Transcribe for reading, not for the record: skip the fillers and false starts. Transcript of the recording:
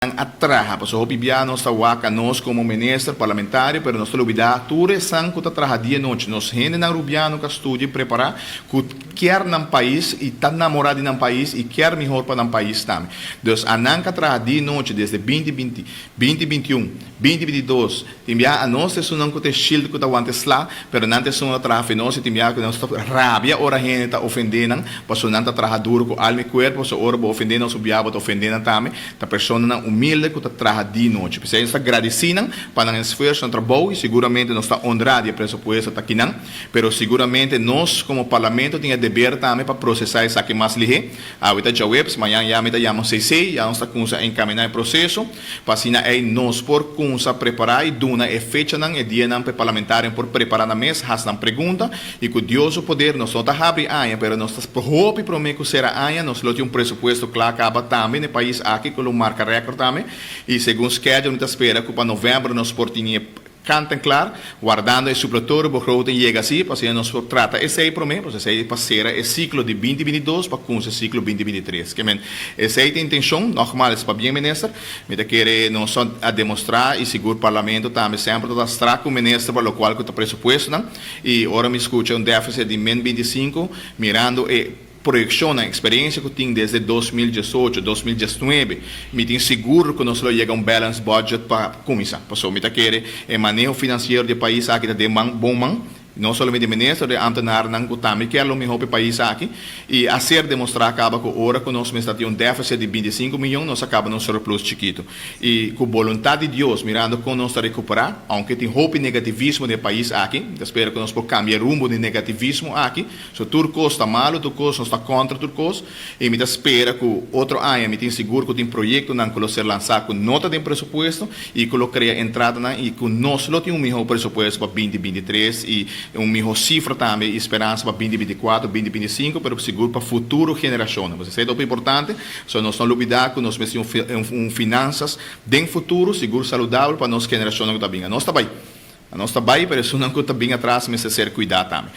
ang atraha. Paso pibiano sa waka nos como ministro parlamentário, pero nos lubida ture sang kuta traha dia noite. Nos rende ng rubiano ka studio prepara kut quer ng país e tá namorado ng país e quer melhor para ng país também. Dos anang ka traha dia noite desde 2020, 2021, 2022. Timbia a nós te sunang kuta shield kuta wantes lá, pero nante sunang traha finos e timbia que nós rabia ora rende ta ofendendo, paso nanta traha duro ko alme cuerpo so ora bo ofendendo subiabo ta ofendendo também, ta persona na humilde que está trabalhando de noite. Você está agradecendo para o esforço no trabalho e seguramente não está honrado e pressuposto aqui não, mas seguramente nós como parlamento temos dever também para processar isso aqui mais ligeiro. Ahorita já webs, amanhã já me chamam CC, já está com a encaminhar o processo, para assim aí nós por com a preparar e duna é fecha não é dia não para parlamentário por preparar na mesa, has não pergunta e com Deus o poder nós não está abre aia, mas nós está hope prometo será aia, nós temos um pressuposto claro acaba também no país aqui com marca recorde também, e segundo schedule, nós espera que para novembro nós portinha cantem claro, guardando o supletório, o grote chega assim, para assim nós trata esse aí promete, esse aí passera o ciclo de 2022 para com o ciclo 2023. Que men, essa aí tem intenção, normal, para bem ministro, me te querer não só a demonstrar e seguro o parlamento também sempre está extraco o ministro para o qual que está pressuposto, não? E ora me escuta um déficit de men 25, mirando projeção na experiência que eu tenho desde 2018, 2019, me tenho seguro que nós chega um balance budget para começar. Passou, me querer o manejo financeiro do país aqui de bom mão, não somente ministro de antenar não também quer o melhor país aqui e a ser demonstrar acaba com hora que nós temos um déficit de 25 milhões nós acaba num surplus chiquito e com vontade de Deus mirando como nós recuperar aunque tem hope negativismo do país aqui espero que nós possamos cambiar rumbo de negativismo aqui se turcos está malo turcos não está contra turcos e me espera que outro ano me tem seguro que tem projeto não que ser lançado com nota de presupuesto e que cria entrada e que nós não tem melhor presupuesto para 2023 e melhor cifra também, esperança para 2024, 2025, mas seguro para futuro geração. Você sabe o que é importante? Só nós não olvidar que nós precisamos finanças de futuro, seguro, saudável para nossa geração que está bem. A nossa está bem, mas isso não está bem atrás, mas é ser cuidado também.